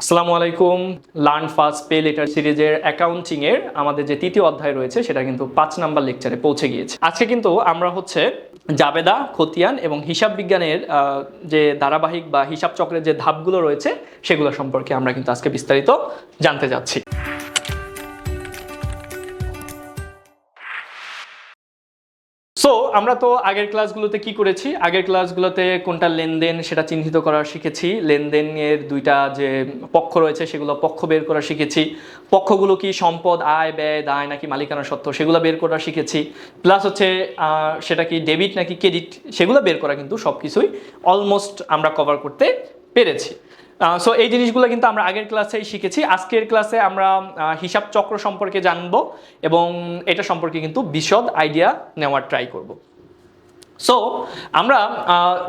আসসালামু আলাইকুম। Learn fast pay letter সিরিজের অ্যাকাউন্টিং এর আমাদের যে তৃতীয় অধ্যায় রয়েছে সেটা কিন্তু 5 নাম্বার লেকচারে পৌঁছে গিয়েছে। আজকে কিন্তু আমরা হচ্ছে জাবেদা, খতিয়ান এবং হিসাব বিজ্ঞানের যে ধারাবাহিক বা হিসাব চক্রের যে ধাপগুলো রয়েছে সেগুলো সম্পর্কে আমরা কিন্তু আজকে বিস্তারিত জানতে যাচ্ছি। সো আমরা তো আগের ক্লাসগুলোতে কি করেছি, আগের ক্লাসগুলোতে কোনটা লেনদেন সেটা চিহ্নিত করা শিখেছি, লেনদেনের দুইটা যে পক্ষ রয়েছে সেগুলো পক্ষ বের করা শিখেছি, পক্ষগুলো কি সম্পদ, আয়, ব্যয়, দায় নাকি মালিকানা সত্ত্ব সেগুলো বের করা শিখেছি, প্লাস হচ্ছে সেটা কি ডেবিট নাকি ক্রেডিট সেগুলো বের করা কিন্তু সব কিছুই অলমোস্ট আমরা কভার করতে পেরেছি। সো এই জিনিসগুলো কিন্তু আমরা আগের ক্লাসেই শিখেছি। আজকের ক্লাসে আমরা হিসাব চক্র সম্পর্কে জানবো এবং এটা সম্পর্কে কিন্তু বিশদ আইডিয়া নেওয়ার ট্রাই করব। সো আমরা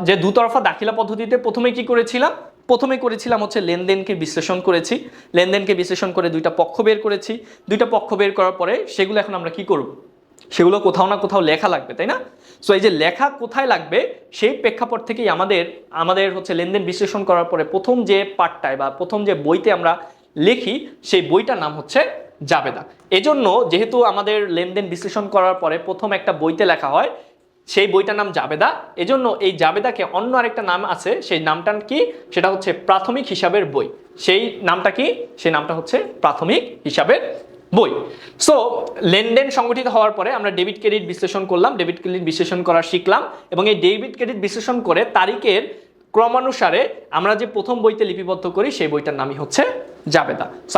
যে দুতরফা দাখিলা পদ্ধতিতে প্রথমে কি করেছিলাম, প্রথমে করেছিলাম হচ্ছে লেনদেনকে বিশ্লেষণ করেছি, লেনদেনকে বিশ্লেষণ করে দুইটা পক্ষ বের করেছি, দুইটা পক্ষ বের করার পরে সেগুলো এখন আমরা কি করব, সেগুলো কোথাও না কোথাও লেখা লাগবে, তাই না? সো এই যে লেখা কোথায় লাগবে সেই প্রেক্ষাপট থেকেই আমাদের হচ্ছে লেনদেন বিশ্লেষণ করার পরে প্রথম যে পার্টটায় বা প্রথম যে বইতে আমরা লিখি সেই বইটার নাম হচ্ছে জাবেদা। এজন্য যেহেতু আমাদের লেনদেন বিশ্লেষণ করার পরে প্রথম একটা বইতে লেখা হয় সেই বইটার নাম জাবেদা, এজন্য এই জাবেদাকে অন্য আরেকটা নাম আছে, সেই নামটা কি, সেটা হচ্ছে প্রাথমিক হিসাবের বই। সেই নামটা কি, সেই নামটা হচ্ছে প্রাথমিক হিসাবের বই। সো লেনদেন সংগঠিত হওয়ার পরে আমরা ডেবিট ক্রেডিট বিশ্লেষণ করলাম, ডেবিট ক্রেডিট বিশ্লেষণ করা শিখলাম এবং এই ডেবিট ক্রেডিট বিশ্লেষণ করে তারিখের ক্রমানুসারে আমরা যে প্রথম বইতে লিপিবদ্ধ করি সেই বইটার নামই হচ্ছে জাবেদা। সো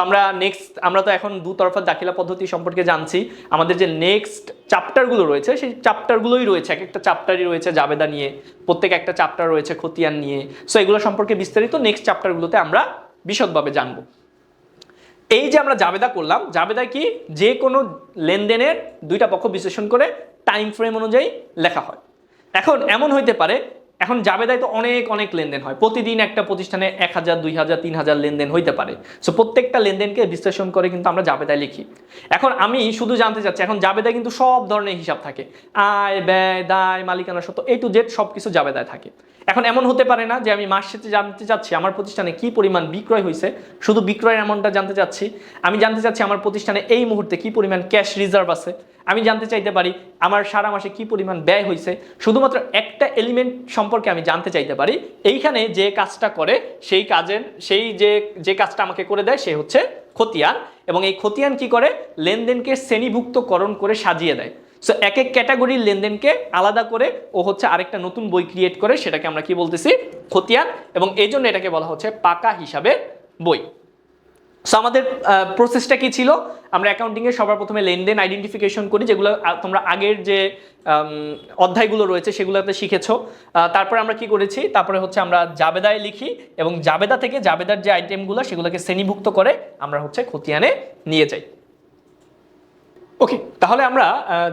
আমরা তো এখন দুতরফা দাখিলা পদ্ধতি সম্পর্কে জানছি। আমাদের যে নেক্সট চ্যাপ্টারগুলো রয়েছে সেই চ্যাপ্টারগুলোই রয়েছে, এক একটা চ্যাপ্টারই রয়েছে জাবেদা নিয়ে, প্রত্যেক একটা চ্যাপ্টার রয়েছে খতিয়ান নিয়ে। সো এগুলো সম্পর্কে বিস্তারিত নেক্সট চ্যাপ্টারগুলোতে আমরা বিশদভাবে জানবো। এই যে আমরা জাবেদা করলাম, জাবেদা কি, যে কোনো লেনদেনের দুইটা পক্ষ বিশ্লেষণ করে টাইম ফ্রেম অনুযায়ী লেখা হয়। এখন এমন হইতে পারে, এখন জাবেদায় তো অনেক অনেক লেনদেন হয়, প্রতিদিন একটা প্রতিষ্ঠানে 1000, 2000, 3000 লেনদেন হইতে পারে। সো প্রত্যেকটা লেনদেনকে বিশ্লেষণ করে কিন্তু আমরা জাবেদায় লিখি। এখন আমি শুধু জানতে চাচ্ছি, এখন জাবেদায় কিন্তু সব ধরনের হিসাব থাকে, আয়, ব্যয়, দায়, মালিকানা সত্ত্ব, A to Z সব কিছু জাবেদায় থাকে। এখন এমন হতে পারে না যে আমি মাস শেষে জানতে চাচ্ছি আমার প্রতিষ্ঠানে কি পরিমাণ বিক্রয় হয়েছে, শুধু বিক্রয়ের অ্যামাউন্টটা জানতে চাচ্ছি। আমি জানতে চাচ্ছি আমার প্রতিষ্ঠানে এই মুহূর্তে কি পরিমাণ ক্যাশ রিজার্ভ আছে। আমি জানতে চাইতে পারি আমার সারা মাসে কি পরিমাণ ব্যয় হয়েছে। শুধুমাত্র একটা এলিমেন্ট সম্পর্কে আমি জানতে চাইতে পারি। এইখানে যে কাজটা করে সেই যে কাজটা আমাকে করে দেয় সে হচ্ছে খতিয়ান, এবং এই খতিয়ান কি করে, লেনদেনকে শ্রেণীভুক্তকরণ করে সাজিয়ে দেয়। সো এক এক ক্যাটাগরির লেনদেনকে আলাদা করে ও হচ্ছে আরেকটা নতুন বই ক্রিয়েট করে, সেটাকে আমরা কি বলতেছি, খতিয়ান, এবং এই জন্য এটাকে বলা হচ্ছে পাকা হিসাবের বই। সো আমাদের প্রসেসটা কি ছিল, আমরা অ্যাকাউন্টিংয়ে সবার প্রথমে লেনদেন আইডেন্টিফিকেশন করি, যেগুলো তোমরা আগের যে অধ্যায়গুলো রয়েছে সেগুলোতে শিখেছো। তারপরে আমরা কি করেছি, তারপরে হচ্ছে আমরা জাবেদায় লিখি এবং জাবেদা থেকে জাবেদার যে আইটেমগুলো সেগুলোকে শ্রেণীভুক্ত করে আমরা হচ্ছে খতিয়ানে নিয়ে যাই। ওকে, তাহলে আমরা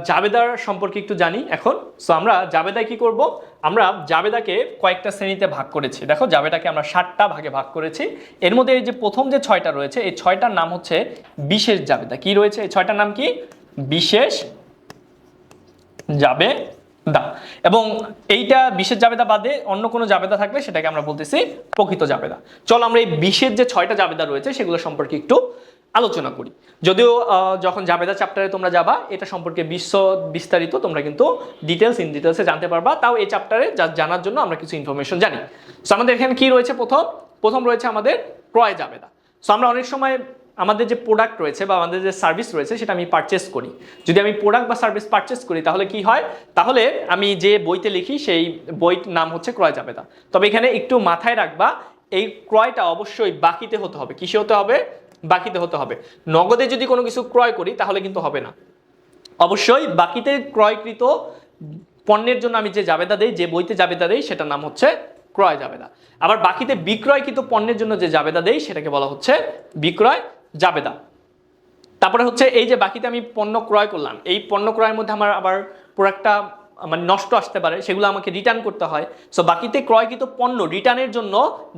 জাবেদার সম্পর্কে একটু জানি এখন। সো আমরা জাবেদায় কি করব, আমরা জাবেদাকে কয়েকটা শ্রেণীতে ভাগ করেছি। দেখো, জাবেদাকে আমরা 7টা ভাগে ভাগ করেছি। এর মধ্যে এই যে প্রথম যে 6টা রয়েছে এই 6টার নাম হচ্ছে বিশেষ জাবেদা। কি রয়েছে এই 6টার নাম কি, বিশেষ জাবেদা। এবং এইটা বিশেষ জাবেদা বাদে অন্য কোনো জাবেদা থাকলে সেটাকে আমরা বলতেছি প্রকৃত জাবেদা। চলো আমরা এই বিশেষ যে 6টা জাবেদা রয়েছে সেগুলো সম্পর্কে একটু আলোচনা করি। যদিও যখন জাবেদা চ্যাপ্টারে তোমরা যাবা এটা সম্পর্কে বিস্তারিত তোমরা কিন্তু ডিটেলসে জানতে পারবা, তাও এই চ্যাপ্টারে জানার জন্য আমরা কিছু ইনফরমেশন জানি। সো আমাদের এখানে কি রয়েছে, প্রথম রয়েছে আমাদের ক্রয় জাবেদা। সো আমরা অনেক সময় আমাদের যে প্রোডাক্ট রয়েছে বা আমাদের যে সার্ভিস রয়েছে সেটা আমি পারচেস করি। যদি আমি প্রোডাক্ট বা সার্ভিস পারচেস করি তাহলে কি হয়, তাহলে আমি যে বইতে লিখি সেই বইটার নাম হচ্ছে ক্রয় জাবেদা। তবে এখানে একটু মাথায় রাখবা, এই ক্রয়টা অবশ্যই বাকিতে হতে হবে। কিসে হতে হবে, বাকিতে হতে হবে। নগদে যদি কোনো কিছু ক্রয় করি তাহলে কিন্তু হবে না। অবশ্যই বাকিতে ক্রয়কৃত পণ্যের জন্য আমি যে জাবেদা দেই, যে বইতে জাবেদা দেই সেটার নাম হচ্ছে ক্রয় জাবেদা। আবার বাকিতে বিক্রয়কৃত পণ্যের জন্য যে জাবেদা দেই সেটাকে বলা হচ্ছে বিক্রয় জাবেদা। তারপরে হচ্ছে এই যে বাকিতে আমি পণ্য ক্রয় করলাম, এই পণ্য ক্রয়ের মধ্যে আমার আবার প্রোডাক্টটা মানে নষ্ট আসতে পারে, সেগুলো আমাকে রিটার্ন করতে হয়। সো বাকিতে ক্রয়কৃত পণ্য রিটার্নের জন্য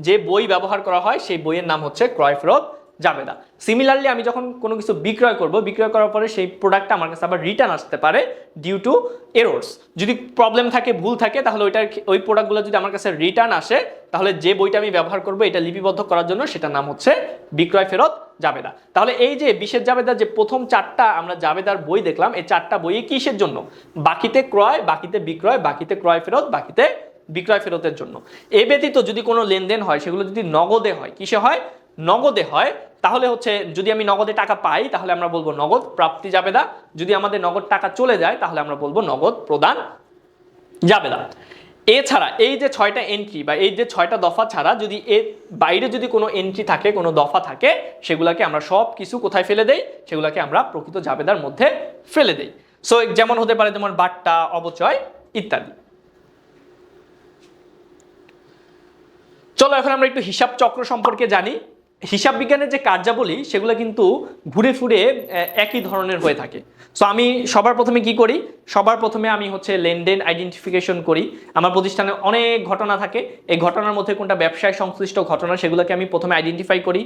যে বই ব্যবহার করা হয় সেই বইয়ের নাম হচ্ছে ক্রয় ফেরত জাবেদা। সিমিলারলি আমি যখন কোনো কিছু বিক্রয় করব, বিক্রয় করার পরে সেই প্রোডাক্টটা আমার কাছে আবার রিটার্ন আসতে পারে ডিউ টু এরর্স। যদি প্রবলেম থাকে, ভুল থাকে, তাহলে ওই প্রোডাক্টগুলো যদি আমার কাছে রিটার্ন আসে, তাহলে যে বইটা আমি ব্যবহার করব এটা লিপিবদ্ধ করার জন্য সেটার নাম হচ্ছে বিক্রয় ফেরত জাবেদা। তাহলে এই যে বিশেষ জাবেদার যে প্রথম 4টা আমরা জাবেদার বই দেখলাম, এই 4টা বই কিসের জন্য? বাকিতে ক্রয়, বাকিতে বিক্রয়, বাকিতে ক্রয় ফেরত, বাকিতে বিক্রয় ফেরতের জন্য। এ ব্যতীত যদি কোনো লেনদেন হয় সেগুলো যদি নগদে হয়, কিসে হয়? নগদে হয়। তাহলে হচ্ছে যদি আমি নগদে টাকা পাই তাহলে আমরা বলবো নগদ প্রাপ্তি জাবেদা। যদি আমাদের নগদ টাকা চলে যায় তাহলে আমরা বলবো নগদ প্রদান জাবেদা। এছাড়া এই যে 6টা এন্ট্রি বা এই যে 6টা দফা ছাড়া যদি এর বাইরে যদি কোনো এন্ট্রি থাকে, কোনো দফা থাকে, সেগুলাকে আমরা সব কিছু কোথায় ফেলে দেই? সেগুলাকে আমরা প্রকৃত জাবেদার মধ্যে ফেলে দেই। সো যেমন হতে পারে যেমন বাট্টা, অবচয় ইত্যাদি। চলো এখন আমরা একটু হিসাব চক্র সম্পর্কে জানি। হিসাব বিজ্ঞানের যে কার্যাবলী সেগুলো কিন্তু ঘুরে ফিরে একই ধরনের হয়ে থাকে। সো আমি সবার প্রথমে কি করি? সবার প্রথমে আমি হচ্ছে লেনদেন আইডেন্টিফিকেশন করি। আমার প্রতিষ্ঠানে অনেক ঘটনা থাকে, এই ঘটনার মধ্যে কোনটা ব্যবসায় সংশ্লিষ্ট ঘটনা সেগুলোকে আমি প্রথমে আইডেন্টিফাই করি।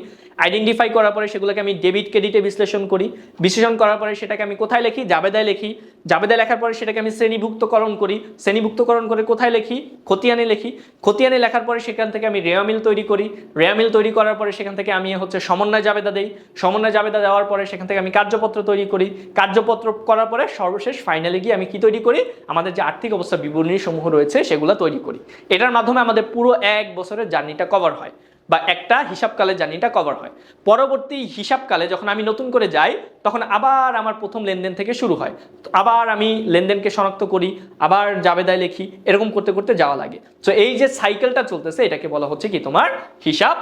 আইডেন্টিফাই করার পরে সেগুলোকে আমি ডেবিট ক্রেডিটে বিশ্লেষণ করি। বিশ্লেষণ করার পরে সেটাকে আমি কোথায় লিখি? জাবেদায় লিখি। জাবেদায় লেখার পরে সেটাকে আমি শ্রেণীভুক্তকরণ করি। শ্রেণীভুক্তকরণ করে কোথায় লিখি? খতিয়ানে লিখি। খতিয়ানে লেখার পরে সেখান থেকে আমি রেওয়ামিল তৈরি করি। রেওয়ামিল তৈরি করার পরে সেখান থেকে আমি হচ্ছে সমন্বয় জাবেদা দেই। সমন্বয় জাবেদা দেওয়ার পরে সেখান থেকে আমি কার্যপত্র তৈরি করি। কার্যপত্র করার পরে সর্বশেষ ফাইনালে গিয়ে আমি কি তৈরি করি? আমাদের যে আর্থিক অবস্থা বিবরণী সমূহ রয়েছে সেগুলো তৈরি করি। এটার মাধ্যমে আমাদের পুরো 1 বছরের জার্নিটা কভার হয় বা একটা হিসাবকালের জার্নিটা কভার হয়। পরবর্তী হিসাবকালে যখন আমি নতুন করে যাই তখন আবার আমার প্রথম লেনদেন থেকে শুরু হয়। আবার আমি লেনদেনকে শনাক্ত করি, আবার জাবেদায় লিখি, এরকম করতে করতে যাওয়া লাগে। সো এই যে সাইকেলটা চলতেছে এটাকে বলা হচ্ছে কি? তোমার হিসাব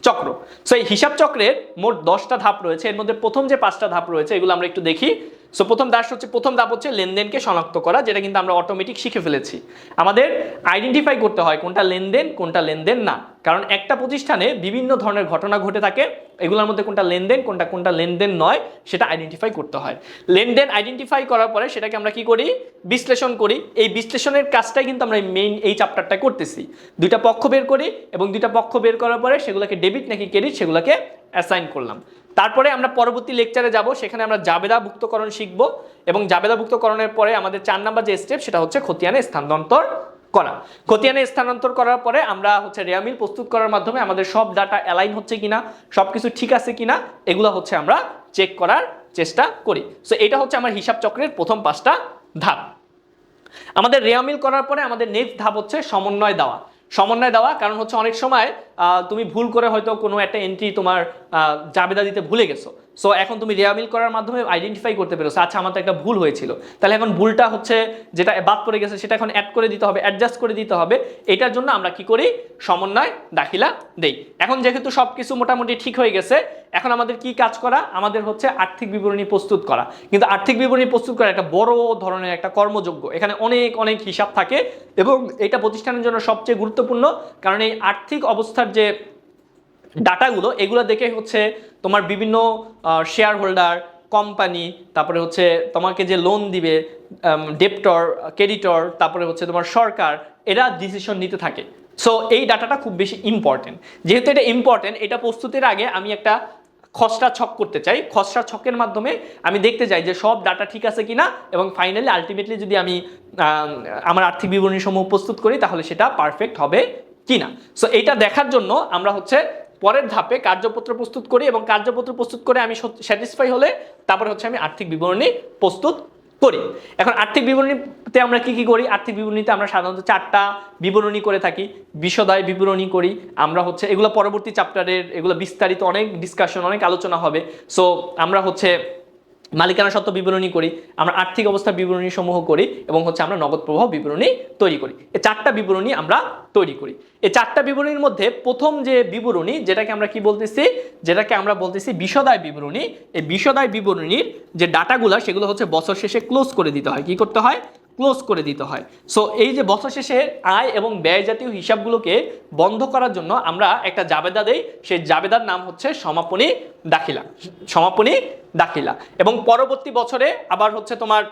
চক্র। সো এই হিসাব চক্রের মোট 10টা ধাপ রয়েছে। এর মধ্যে প্রথম যে 5টা ধাপ রয়েছে এগুলো আমরা একটু দেখি। সো প্রথম ধাপ হচ্ছে লেনদেনকে শনাক্ত করা, যেটা কিন্তু আমরা অটোমেটিক শিখে ফেলেছি। আমাদের আইডেন্টিফাই করতে হয় কোনটা লেনদেন, কোনটা লেনদেন না। কারণ একটা প্রতিষ্ঠানে বিভিন্ন ধরনের ঘটনা ঘটে থাকে, এগুলোর মধ্যে কোনটা লেনদেন, কোনটা লেনদেন নয় সেটা আইডেন্টিফাই করতে হয়। লেনদেন আইডেন্টিফাই করার পরে সেটাকে আমরা কি করি? বিশ্লেষণ করি। এই বিশ্লেষণের কাজটাই কিন্তু আমরা মেইন এই চ্যাপ্টারটা করতেছি। দুইটা পক্ষ বের করি এবং দুইটা পক্ষ বের করার পরে সেগুলোকে ডেবিট নাকি ক্রেডিট সেগুলোকে অ্যাসাইন করলাম। তারপরে আমরা পরবর্তী লেকচারে যাব, সেখানে আমরা জাবেদাভুক্তকরণ শিখব এবং জাবেদাভুক্তকরণের পরে আমাদের 4 নাম্বার যে স্টেপ সেটা হচ্ছে খতিয়ানে স্থানান্তর করা। খতিয়ানে স্থানান্তর করার পরে আমরা হচ্ছে রেওয়ামিল প্রস্তুত করার মাধ্যমে আমাদের সব ডাটা অ্যালাইন হচ্ছে কিনা, সবকিছু ঠিক আছে কিনা এগুলো হচ্ছে আমরা চেক করার চেষ্টা করি। সো এটা হচ্ছে আমার হিসাব চক্রের প্রথম 5টা ধাপ। আমাদের রেওয়ামিল করার পরে আমাদের নেক্সট ধাপ হচ্ছে সমন্বয় দেওয়া। সমন্বয় দেওয়া কারণ হচ্ছে অনেক সময় তুমি ভুল করে হয়তো কোনো একটা এন্ট্রি তোমার জাবেদা দিতে ভুলে গেছো। সো এখন তুমি রেওয়ামিল করার মাধ্যমে আইডেন্টিফাই করতে পেরেছো, আচ্ছা আমার তো একটা ভুল হয়েছিল, তাহলে এখন ভুলটা হচ্ছে যেটা বাদ পড়ে গেছে সেটা এখন অ্যাড করে দিতে হবে, অ্যাডজাস্ট করে দিতে হবে। এটার জন্য আমরা কি করি? সমন্বয় দাখিলা দেই। এখন যেহেতু সব কিছু মোটামুটি ঠিক হয়ে গেছে, এখন আমাদের কি কাজ করা? আমাদের হচ্ছে আর্থিক বিবরণী প্রস্তুত করা। কিন্তু আর্থিক বিবরণী প্রস্তুত করা একটা বড় ধরনের একটা কর্মযোগ্য। এখানে অনেক অনেক হিসাব থাকে এবং এটা প্রতিষ্ঠানের জন্য সবচেয়ে গুরুত্বপূর্ণ, কারণ এই আর্থিক অবস্থার যে ডাটাগুলো এগুলো দেখে হচ্ছে তোমার বিভিন্ন শেয়ার হোল্ডার, কোম্পানি, তারপরে হচ্ছে তোমাকে যে লোন দিবে, ডেপ্টর, ক্রেডিটর, তারপরে হচ্ছে তোমার সরকার, এরা ডিসিশন নিতে থাকে। সো এই ডাটাটা খুব বেশি ইম্পর্টেন্ট। যেহেতু এটা ইম্পর্টেন্ট, এটা প্রস্তুতির আগে আমি একটা খসড়া ছক করতে চাই। খসড়া ছকের মাধ্যমে আমি দেখতে চাই যে সব ডাটা ঠিক আছে কিনা এবং ফাইনালি আলটিমেটলি যদি আমি আমার আর্থিক বিবরণী সমূহ প্রস্তুত করি তাহলে সেটা পারফেক্ট হবে কিনা। সো এইটা দেখার জন্য আমরা হচ্ছে পরের ধাপে কার্যপত্র প্রস্তুত করি এবং কার্যপত্র প্রস্তুত করে আমি স্যাটিসফাই হলে তারপরে হচ্ছে আমি আর্থিক বিবরণী প্রস্তুত করি। এখন আর্থিক বিবরণীতে আমরা কি করি? আর্থিক বিবরণীতে আমরা সাধারণত 4টা বিবরণী করে থাকি। বিশদায় বিবরণী করি আমরা হচ্ছে, এগুলো পরবর্তী চ্যাপ্টারের, এগুলো বিস্তারিত অনেক ডিসকাশন, অনেক আলোচনা হবে। সো আমরা হচ্ছে মালিকানা সত্ত্ব বিবরণী করি, আমরা আর্থিক অবস্থার বিবরণী সমূহ করি এবং হচ্ছে আমরা নগদ প্রবাহ বিবরণী তৈরি করি। এই 4টা বিবরণী আমরা তৈরি করি। এই 4টা বিবরণীর মধ্যে প্রথম যে বিবরণী যেটাকে আমরা কি বলতেছি? যেটাকে আমরা বলতেছি বিশদায় বিবরণী। এই বিশদায় বিবরণীর যে ডাটাগুলো সেগুলো হচ্ছে বছর শেষে ক্লোজ করে দিতে হয়। কি করতে হয়? ক্লোজ করে দিতে হয়। সো এই যে বছর শেষে আয় এবং ব্যয় জাতীয় হিসাবগুলোকে বন্ধ করার জন্য আমরা একটা জাবেদা দেই। সেই জাবেদার নাম হচ্ছে সমাপনী দাখিলা। সমাপনী দাখিলা। এবং পরবর্তী বছরে আবার হচ্ছে তোমার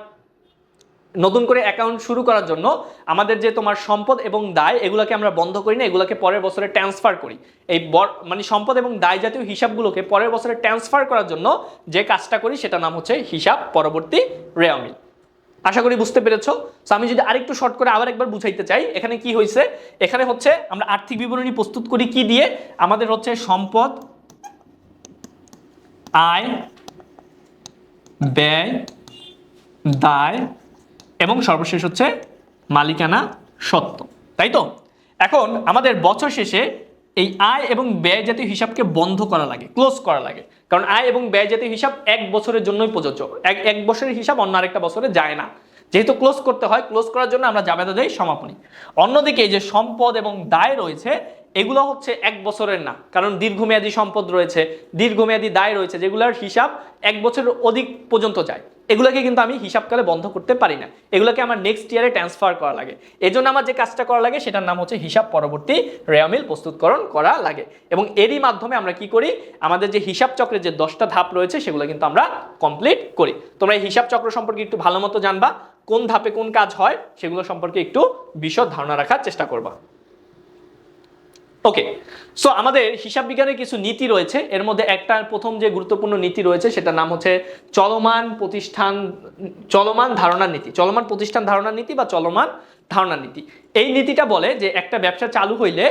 নতুন করে অ্যাকাউন্ট শুরু করার জন্য আমাদের যে তোমার সম্পদ এবং দায় এগুলোকে আমরা বন্ধ করি না, এগুলোকে পরের বছরে ট্রান্সফার করি। এই মানে সম্পদ এবং দায় জাতীয় হিসাবগুলোকে পরের বছরে ট্রান্সফার করার জন্য যে কাজটা করি সেটার নাম হচ্ছে হিসাব পরবর্তী রেওয়ামিল। আশা করি বুঝতে পেরেছো। সো আমি যদি আরেকটু শর্ট করে আবার একবার বুঝাইতে চাই, এখানে কি হয়েছে, এখানে হচ্ছে আমরা আর্থিক বিবরণী প্রস্তুত করি কি দিয়ে, আমাদের হচ্ছে সম্পদ, আয়, ব্যয়, দায় এবং সর্বশেষ হচ্ছে মালিকানা সত্ত্ব, তাই তো? এখন আমাদের বছর শেষে এই আয় এবং ব্যয় জাতীয় হিসাবকে বন্ধ করা লাগে, ক্লোজ করা লাগে, কারণ আয় এবং ব্যয় জাতীয় হিসাব এক বছরের জন্যই প্রযোজ্য, এক বছরের হিসাব অন্য আরেকটা বছরে যায় না, যেহেতু ক্লোজ করতে হয়, ক্লোজ করার জন্য আমরা জাবেদা দেই সমাপনী। অন্যদিকে এই যে সম্পদ এবং দায় রয়েছে এগুলো হচ্ছে এক বছরের না, কারণ দীর্ঘমেয়াদী সম্পদ রয়েছে, দীর্ঘমেয়াদী দায় রয়েছে, যেগুলোর হিসাব এক বছরের অধিক পর্যন্ত যায়, এগুলোকে কিন্তু আমি হিসাবকালে বন্ধ করতে পারি না, এগুলোকে আমার নেক্সট ইয়ারে ট্রান্সফার করা লাগে। এজন্য আমার যে কাজটা করা লাগে সেটার নাম হচ্ছে হিসাব পরবর্তী রেওয়ামিল প্রস্তুতকরণ করা লাগে। এবং এরই মাধ্যমে আমরা কি করি, আমাদের যে হিসাব চক্রের যে 10টা ধাপ রয়েছে সেগুলো কিন্তু আমরা কমপ্লিট করি। তোমরা এই হিসাব চক্র সম্পর্কে একটু ভালো মতো জানবা, কোন ধাপে কোন কাজ হয় সেগুলো সম্পর্কে একটু বিশদ ধারণা রাখার চেষ্টা করবা। ওকে, সো আমাদের হিসাব বিজ্ঞানের কিছু নীতি রয়েছে, এর মধ্যে একটা প্রথম যে গুরুত্বপূর্ণ নীতি রয়েছে সেটার নাম হচ্ছে চলমান ধারণার নীতি, চলমান প্রতিষ্ঠান ধারণার নীতি বা চলমান ধারণার নীতি। এই নীতিটা বলে যে একটা ব্যবসা চালু হইলে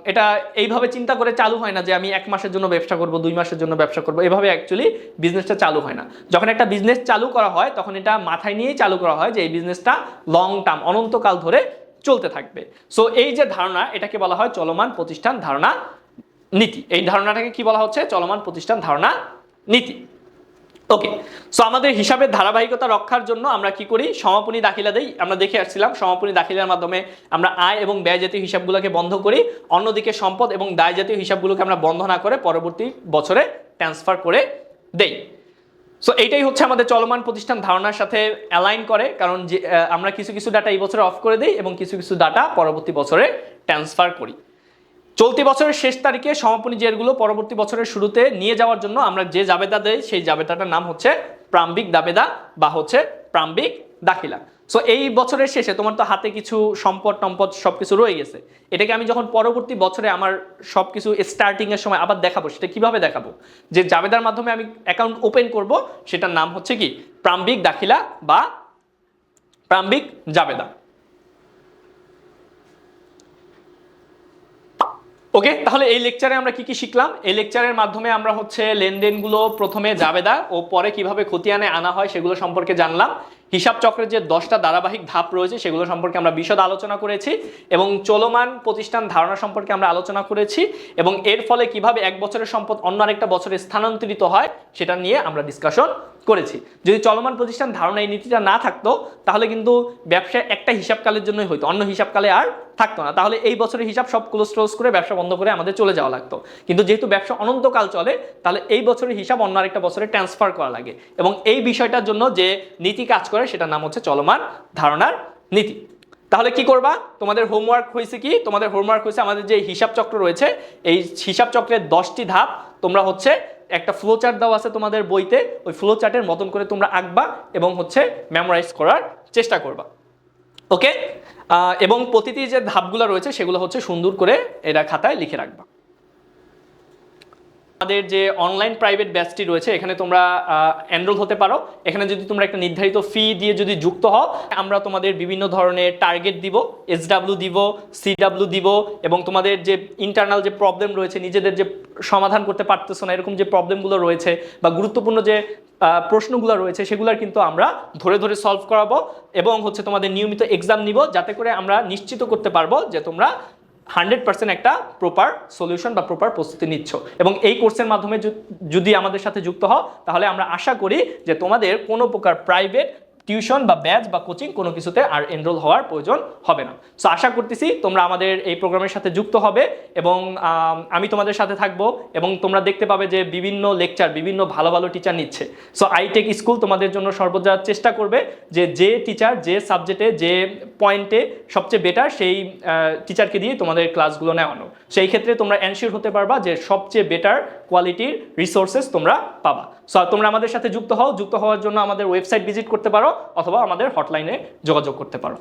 এটা এইভাবে চিন্তা করে চালু হয় না যে আমি 1 মাসের জন্য ব্যবসা করব, 2 মাসের জন্য ব্যবসা করব, এভাবে অ্যাকচুয়ালি বিজনেসটা চালু হয় না। যখন একটা বিজনেস চালু করা হয় তখন এটা মাথায় নিয়েই চালু করা হয় যে এই বিজনেসটা লং টার্ম, অনন্তকাল ধরে চলতে থাকবে। সো এই যে ধারণা এটাকে বলা হয় চলমান প্রতিষ্ঠান ধারণা নীতি। এই ধারণাটাকে কি বলা হচ্ছে, চলমান প্রতিষ্ঠান ধারণা নীতি। ওকে, সো আমাদের হিসাবের ধারাবাহিকতা রক্ষার জন্য আমরা কি করি, সমাপনী দাখিলা দেই। আমরা দেখে আসছিলাম সমাপনী দাখিলার মাধ্যমে আমরা আয় এবং ব্যয় জাতীয় হিসাবগুলোকে বন্ধ করি, অন্যদিকে সম্পদ এবং দায় জাতীয় হিসাবগুলোকে আমরা বন্ধ না করে পরবর্তী বছরে ট্রান্সফার করে দেই। সো এইটাই হচ্ছে আমাদের চলমান প্রতিষ্ঠান ধারণার সাথে অ্যালাইন করে, কারণ যে আমরা কিছু কিছু ডাটা এই বছরে অফ করে দিই এবং কিছু কিছু ডাটা পরবর্তী বছরে ট্রান্সফার করি। চলতি বছরের শেষ তারিখে সমাপনী জেরগুলো পরবর্তী বছরের শুরুতে নিয়ে যাওয়ার জন্য আমরা যে জাবেদা দেই সেই জাবেদাটার নাম হচ্ছে প্রারম্ভিক দাবেদা বা হচ্ছে প্রারম্ভিক দাখিলা। সো এই বছরের শেষে তোমার তো হাতে কিছু সম্পদ টম্পদ সবকিছু রয়ে গেছে, এটাকে আমি যখন পরবর্তী বছরে আমার সবকিছু স্টার্টিং এর সময় আবার দেখাবো, সেটা কিভাবে দেখাবো, যে জাবেদার মাধ্যমে আমি অ্যাকাউন্ট ওপেন করব সেটার নাম হচ্ছে কি প্রারম্ভিক দাখিলা বা প্রারম্ভিক জাবেদা। ওকে, তাহলে এই লেকচারে আমরা কি কি শিখলাম? এই লেকচারের মাধ্যমে আমরা হচ্ছে লেনদেনগুলো প্রথমে জাবেদা ও পরে কিভাবে খতিয়ানে আনা হয় সেগুলো সম্পর্কে জানলাম। হিসাব চক্রের যে 10টা ধারাবাহিক ধাপ রয়েছে সেগুলো সম্পর্কে আমরা বিশদ আলোচনা করেছি এবং চলমান প্রতিষ্ঠান ধারণা সম্পর্কে আমরা আলোচনা করেছি এবং এর ফলে কিভাবে এক বছরের সম্পদ অন্য আরেকটা বছরে স্থানান্তরিত হয় সেটা নিয়ে আমরা ডিসকাশন করেছি। যদি চলমান প্রতিষ্ঠান ধারণা এই নীতিটা না থাকতো তাহলে কিন্তু ব্যবসা একটা হিসাবকালের জন্যই হইতো, অন্য হিসাবকালে আর থাকতো না, তাহলে এই বছরের হিসাব সব ক্লোজ করে ব্যবসা বন্ধ করে আমাদের চলে যাওয়া লাগতো। কিন্তু যেহেতু ব্যবসা অনন্তকাল চলে তাহলে এই বছরের হিসাব অন্য আরেকটা বছরে ট্রান্সফার করা লাগে এবং এই বিষয়টার জন্য যে নীতি কাজ করে সেটার নাম হচ্ছে চলমান ধারণার নীতি। তাহলে কি করবা, তোমাদের হোমওয়ার্ক হয়েছে কি, তোমাদের হোমওয়ার্ক হয়েছে আমাদের যে হিসাব চক্র রয়েছে এই হিসাব চক্রের 10টি ধাপ তোমরা হচ্ছে একটা ফ্লো চার্ট দেওয়া আছে তোমাদের বইতে, ওই ফ্লো চার্টের মতন করে তোমরা আঁকবা এবং হচ্ছে মেমোরাইজ করার চেষ্টা করবা। ওকে, এবং প্রতিটি যে ধাপগুলো রয়েছে সেগুলো হচ্ছে সুন্দর করে এটা খাতায় লিখে রাখবা। আমাদের যে অনলাইন প্রাইভেট ব্যাচটি রয়েছে এখানে তোমরা এনরোল হতে পারো। এখানে যদি তোমরা একটা নির্ধারিত ফি দিয়ে যদি যুক্ত হও আমরা তোমাদের বিভিন্ন ধরনের টার্গেট দিব, SW দিব, CW দিব এবং তোমাদের যে ইন্টারনাল যে প্রবলেম রয়েছে নিজেদের যে সমাধান করতে পারতেছো না এরকম যে প্রবলেমগুলো রয়েছে বা গুরুত্বপূর্ণ যে প্রশ্নগুলো রয়েছে সেগুলোর কিন্তু আমরা ধরে ধরে সলভ করাবো এবং হচ্ছে তোমাদের নিয়মিত এক্সাম নিব যাতে করে আমরা নিশ্চিত করতে পারবো যে তোমরা 100% একটা প্রপার সলিউশন বা প্রপার প্রস্তুতি নিচ্ছ। এবং এই কোর্সের মাধ্যমে যদি আমাদের সাথে যুক্ত হও তাহলে আমরা আশা করি যে তোমাদের কোনো প্রকার প্রাইভেট টিউশন বা ব্যাচ বা কোচিং কোনো কিছুতে আর এনরোল হওয়ার প্রয়োজন হবে না। সো আশা করতেছি তোমরা আমাদের এই প্রোগ্রামের সাথে যুক্ত হবে এবং আমি তোমাদের সাথে থাকবো এবং তোমরা দেখতে পাবে যে বিভিন্ন লেকচার বিভিন্ন ভালো ভালো টিচার নিচ্ছে। সো আইটেক স্কুল তোমাদের জন্য সর্বদা চেষ্টা করবে যে টিচার যে সাবজেক্টে যে পয়েন্টে সবচেয়ে বেটার সেই টিচারকে দিয়ে তোমাদের ক্লাসগুলো নেওয়ানো। সেই ক্ষেত্রে তোমরা এনশিওর হতে পারবা যে সবচেয়ে বেটার কোয়ালিটির রিসোর্সেস তোমরা পাবা। সো তোমরা আমাদের সাথে যুক্ত হও, যুক্ত হওয়ার জন্য আমাদের ওয়েবসাইট ভিজিট করতে পারো অথবা আমাদের হটলাইনে যোগাযোগ করতে পারো।